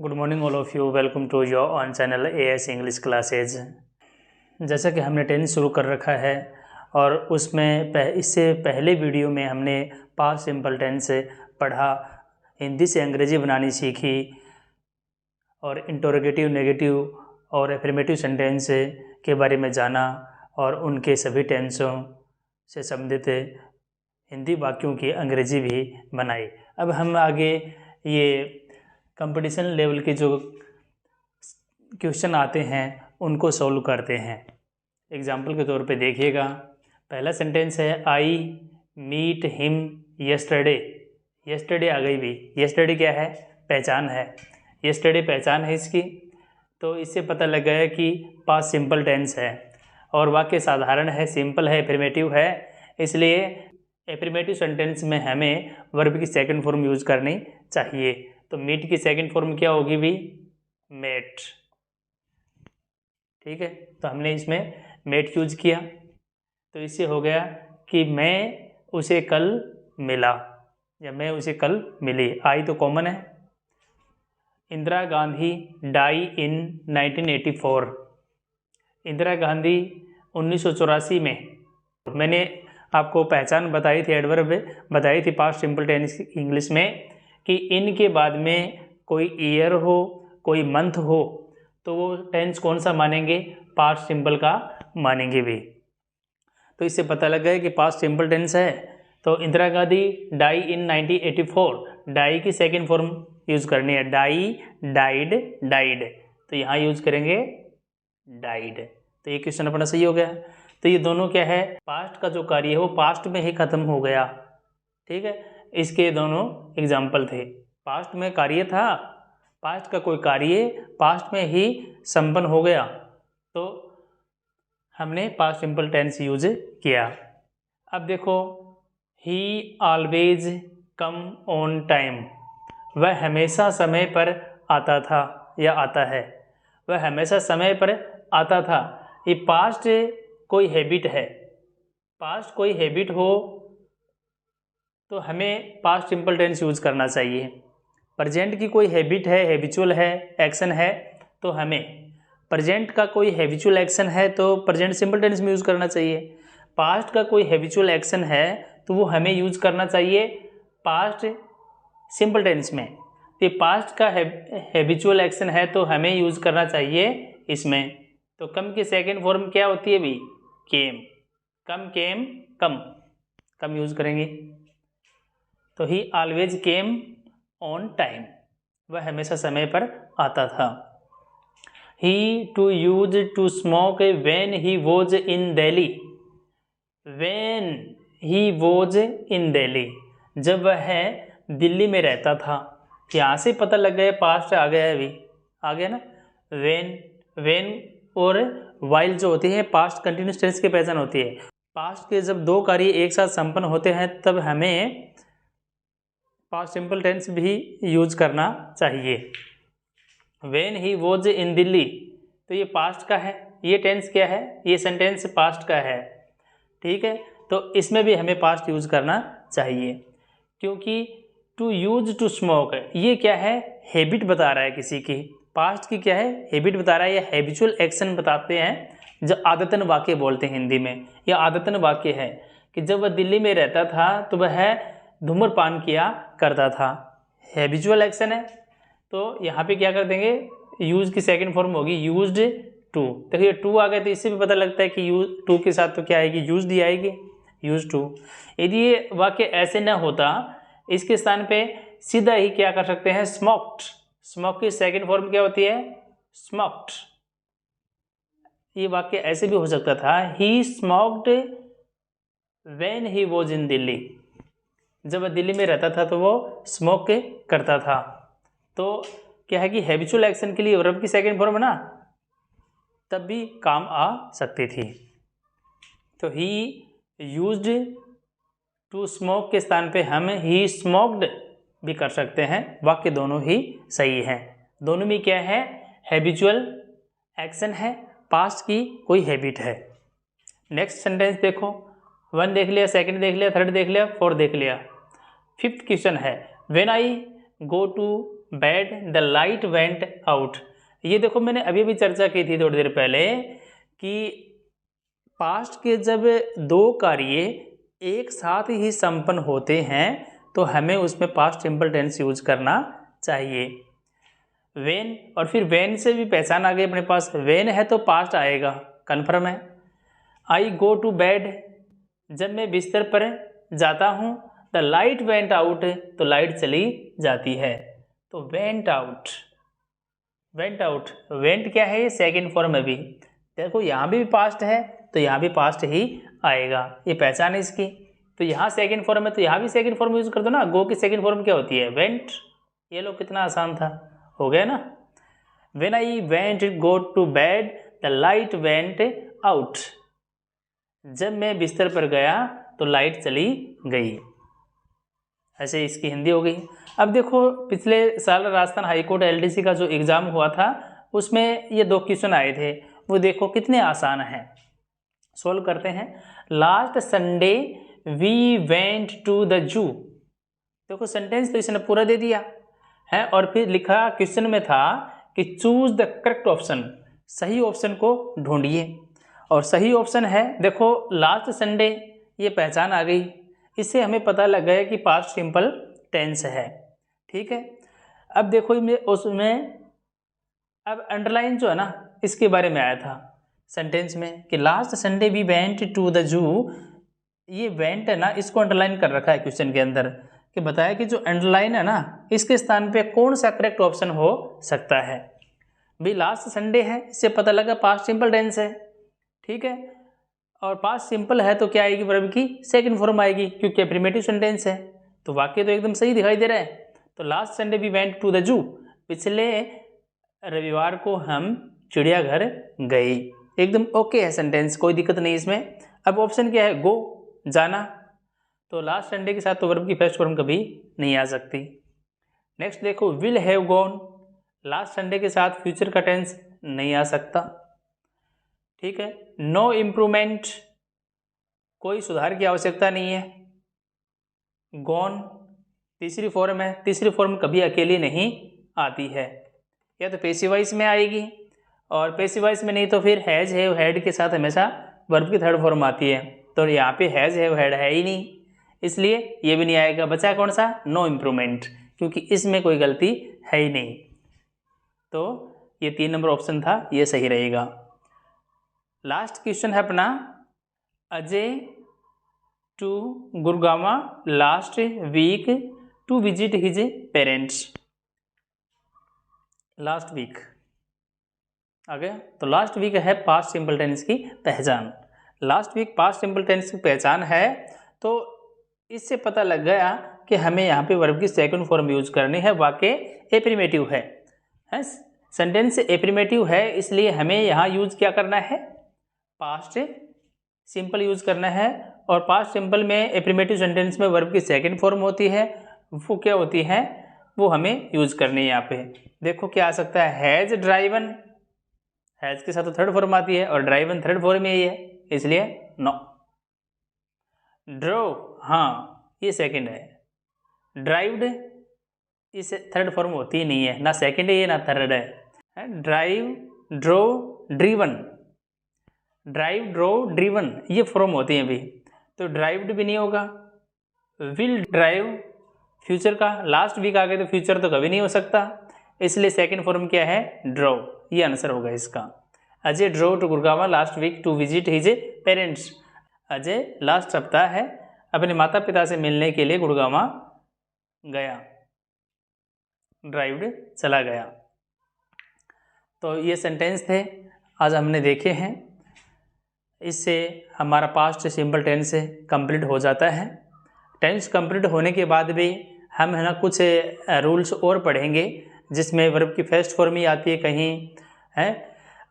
Good morning all of you. Welcome to your own channel AS English classes. जैसा कि हमने tense शुरू कर रखा है और उसमें इससे पहले वीडियो में हमने पास्ट सिंपल टेंस पढ़ा, हिंदी से अंग्रेजी बनानी सीखी और इंटरोगेटिव, नेगेटिव और एफर्मेटिव सेंटेंस के बारे में जाना और उनके सभी टेंसों से संबंधित हिंदी वाक्यों की अंग्रेजी भी बनाई। अब हम आगे ये कंपटीशन लेवल के जो क्वेश्चन आते हैं उनको सॉल्व करते हैं। एग्जाम्पल के तौर पे देखिएगा, पहला सेंटेंस है I meet him yesterday. Yesterday आ गई भी। यस्टरडे क्या है? पहचान है। यस्टरडे पहचान है इसकी, तो इससे पता लग गया कि पास्ट सिंपल टेंस है और वाक्य साधारण है, सिंपल है, एफर्मेटिव है। इसलिए एफर्मेटिव सेंटेंस में हमें वर्ब की सेकंड फॉर्म यूज़ करनी चाहिए। तो मीट की सेकंड फॉर्म क्या होगी भी? मेट। ठीक है, तो हमने इसमें मेट यूज किया, तो इससे हो गया कि मैं उसे कल मिला या मैं उसे कल मिली। आई तो कॉमन है। इंदिरा गांधी डाई इन 1984। इंदिरा गांधी 1984 में। मैंने आपको पहचान बताई थी, एडवर्ब बताई थी पास्ट सिंपल टेंस इंग्लिश में कि इन के बाद में कोई ईयर हो, कोई मंथ हो, तो वो टेंस कौन सा मानेंगे? पास्ट सिंपल का मानेंगे भी। तो इससे पता लग गया कि पास्ट सिंपल टेंस है। तो इंदिरा गांधी डाई इन 1984, डाई की सेकंड फॉर्म यूज करनी है। डाई, डाइड, डाइड, तो यहाँ यूज करेंगे डाइड। तो ये क्वेश्चन अपना सही हो गया। तो ये दोनों क्या है? पास्ट का जो कार्य है वो पास्ट में ही खत्म हो गया। ठीक है, इसके दोनों एग्जाम्पल थे। पास्ट में कार्य था, पास्ट का कोई कार्य पास्ट में ही संपन्न हो गया, तो हमने पास्ट सिंपल टेंस यूज किया। अब देखो, ही ऑलवेज कम ऑन टाइम। वह हमेशा समय पर आता था या आता है। वह हमेशा समय पर आता था। ये पास्ट कोई हैबिट है। पास्ट कोई हैबिट हो तो हमें पास्ट सिंपल टेंस यूज करना चाहिए। प्रेजेंट की कोई हैबिट है, हैबिचुअल है, एक्शन है, तो हमें प्रेजेंट का कोई हैबिचुअल एक्शन है तो प्रेजेंट सिंपल टेंस में यूज करना चाहिए। पास्ट का कोई हैबिचुअल एक्शन है तो वो हमें यूज करना चाहिए पास्ट सिंपल टेंस में। तो पास्ट का हैबिचुअल एक्शन है तो हमें यूज करना चाहिए इसमें। तो कम की सेकेंड फॉर्म क्या होती है भी? केम। कम, केम, कम, कम यूज करेंगे। तो he always came on time. वह हमेशा समय पर आता था। He too used to smoke when he was in Delhi. When he was in Delhi, जब वह दिल्ली में रहता था। यहाँ से पता लग गया पास्ट आ गया है अभी, आ गया ना। व्हेन, व्हेन और वाइल जो होती है पास्ट कंटिन्यूस टेंस की पहचान होती है। पास्ट के जब दो कार्य एक साथ संपन्न होते हैं तब हमें पास्ट सिंपल टेंस भी यूज करना चाहिए। When he was in Delhi, तो ये पास्ट का है। ये टेंस क्या है? ये सेंटेंस पास्ट का है। ठीक है, तो इसमें भी हमें पास्ट यूज करना चाहिए, क्योंकि टू यूज टू स्मोक ये क्या है? हैबिट बता रहा है किसी की। पास्ट की क्या है? हैबिट बता रहा है, या हैबिचुअल एक्शन बताते हैं जो आदतन वाक्य बोलते हैं हिंदी में। यह आदतन वाक्य है कि जब वह दिल्ली में रहता था तो वह धूम्रपान किया करता था। हैबिचुअल एक्शन है, तो यहाँ पे क्या कर देंगे? यूज की सेकंड फॉर्म होगी यूज्ड टू। देखिए टू आ गए तो इससे भी पता लगता है कि यूज टू के साथ तो क्या आएगी? यूज्ड ही आएगी, यूज टू। यदि ये वाक्य ऐसे न होता, इसके स्थान पे सीधा ही क्या कर सकते हैं? स्मोक्ड। स्मोक की सेकंड फॉर्म क्या होती है? स्मोक्ड। ये वाक्य ऐसे भी हो सकता था, he smoked when he was in Delhi. जब वह दिल्ली में रहता था तो वो स्मोक करता था। तो क्या है कि हैबिचुअल एक्शन के लिए वर्ब की सेकंड फॉर्म ना तब भी काम आ सकती थी। तो ही यूज्ड टू स्मोक के स्थान पे हम ही स्मोक्ड भी कर सकते हैं। वाक्य दोनों ही सही हैं। दोनों में क्या है? हैबिचुअल एक्शन है, पास्ट की कोई हैबिट है। नेक्स्ट सेंटेंस देखो, 1 देख लिया, सेकंड देख लिया, थर्ड देख लिया, फोर्थ देख लिया। फिफ्थ क्वेश्चन है, when I go to bed the light went out. ये देखो मैंने अभी भी चर्चा की थी थोड़ी देर पहले कि पास्ट के जब दो कार्य एक साथ ही संपन्न होते हैं तो हमें उसमें पास्ट सिंपल टेंस यूज करना चाहिए। वेन और फिर वेन से भी पहचान आ गई अपने पास, वेन है तो पास्ट आएगा, कन्फर्म है। आई गो टू बेड, जब मैं बिस्तर पर जाता हूँ। द लाइट वेंट आउट, तो लाइट चली जाती है। तो went out, went out, went क्या है, ये सेकेंड फॉर्म है भी। देखो यहाँ भी पास्ट है तो यहाँ भी पास्ट ही आएगा, ये पहचान है इसकी। तो यहाँ सेकेंड फॉर्म है तो यहाँ भी सेकेंड फॉर्म यूज कर दो ना। गो की सेकेंड फॉर्म क्या होती है, वेंट। ये लो कितना आसान था, हो गया ना। When I went go to bed the light went out, जब मैं बिस्तर पर गया तो लाइट चली गई। ऐसे इसकी हिंदी हो गई। अब देखो पिछले साल राजस्थान हाईकोर्ट एलडीसी का जो एग्ज़ाम हुआ था उसमें ये दो क्वेश्चन आए थे, वो देखो कितने आसान हैं, सोल्व करते हैं। Last Sunday we went to the zoo. देखो सेंटेंस तो इसने पूरा दे दिया है और फिर लिखा क्वेश्चन में था कि चूज द करेक्ट ऑप्शन, सही ऑप्शन को ढूंढिए। और सही ऑप्शन है देखो लास्ट संडे, ये पहचान आ गई, इससे हमें पता लग गया कि पास्ट सिंपल टेंस है। ठीक है, अब देखो उसमें अब अंडरलाइन जो है ना इसके बारे में आया था सेंटेंस में कि last Sunday we went to the zoo. ये वेंट है ना, इसको अंडरलाइन कर रखा है क्वेश्चन के अंदर कि बताया कि जो अंडरलाइन है ना इसके स्थान पे कौन सा करेक्ट ऑप्शन हो सकता है। भाई लास्ट संडे है, इससे पता लगा पास्ट सिंपल टेंस है। ठीक है, और पास्ट सिंपल है तो क्या आएगी, वर्ब की सेकंड फॉर्म आएगी क्योंकि अफर्मेटिव सेंटेंस है। तो वाक्य तो एकदम सही दिखाई दे रहा है। तो last Sunday we went to the zoo, पिछले रविवार को हम चिड़ियाघर गए, एकदम ओके है सेंटेंस, कोई दिक्कत नहीं इसमें। अब ऑप्शन क्या है, गो, जाना। तो लास्ट संडे के साथ तो वर्ब की फर्स्ट फॉर्म कभी नहीं आ सकती। नेक्स्ट देखो will have gone, last Sunday के साथ फ्यूचर का टेंस नहीं आ सकता। ठीक है, नो इम्प्रूवमेंट, कोई सुधार की आवश्यकता नहीं है। गॉन तीसरी फॉर्म है, तीसरी फॉर्म कभी अकेली नहीं आती है, या तो पैसिव वॉइस में आएगी और पैसिव वॉइस में नहीं तो फिर हैज हैव हैड के साथ हमेशा वर्ब की थर्ड फॉर्म आती है। तो यहाँ पे हैज हैव हैड है ही नहीं, इसलिए ये भी नहीं आएगा। बचा कौन सा, नो इम्प्रूवमेंट, क्योंकि इसमें कोई गलती है ही नहीं। तो ये 3 नंबर ऑप्शन था, ये सही रहेगा। लास्ट क्वेश्चन है अपना, Ajay to Gurugram last week to visit his parents. Last week आ गया, तो लास्ट वीक है पास्ट सिंपल टेंस की पहचान। Last week past simple tense की पहचान है, तो इससे पता लग गया कि हमें यहाँ पे वर्ब की सेकंड फॉर्म यूज करनी है। वाक्य एफर्मेटिव है, सेंटेंस एफर्मेटिव है, इसलिए हमें यहाँ यूज क्या करना है, पास्ट सिंपल यूज करना है। और पास्ट सिंपल में एफर्मेटिव सेंटेंस में वर्ब की सेकंड फॉर्म होती है, वो क्या होती है, वो हमें यूज करनी है। यहाँ पे देखो क्या आ सकता है, हैज ड्राइवन, हैज के साथ तो थर्ड फॉर्म आती है और ड्राइवन थर्ड फॉर्म में ही है, इसलिए नो। ड्रो, हाँ ये सेकंड है। ड्राइव्ड इस थर्ड फॉर्म होती ही नहीं है, ना सेकंड है ये ना थर्ड है। Drive, drove, driven, drive, drove, driven ये फॉर्म होती हैं अभी, तो ड्राइव्ड भी नहीं होगा। विल ड्राइव फ्यूचर का, लास्ट वीक आ गए तो फ्यूचर तो कभी नहीं हो सकता, इसलिए सेकंड फॉर्म क्या है, ड्रो, ये आंसर होगा इसका। Ajay drove to Gurgaon last week to visit his parents. Ajay last सप्ताह है अपने माता पिता से मिलने के लिए गुड़गांव गया, ड्राइव्ड चला गया। तो ये सेंटेंस थे आज हमने देखे हैं, इससे हमारा पास्ट सिंपल टेंस कंप्लीट हो जाता है। टेंस कंप्लीट होने के बाद भी हम है ना कुछ रूल्स और पढ़ेंगे, जिसमें वर्ब की फर्स्ट फॉर्म ही आती है कहीं है,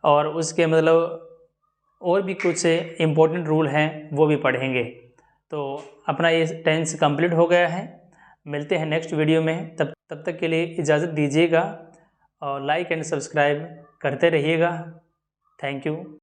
और उसके मतलब और भी कुछ इम्पोर्टेंट रूल हैं वो भी पढ़ेंगे। तो अपना ये टेंस कंप्लीट हो गया है, मिलते हैं नेक्स्ट वीडियो में, तब तक के लिए इजाज़त दीजिएगा और लाइक एंड सब्सक्राइब करते रहिएगा। Thank you.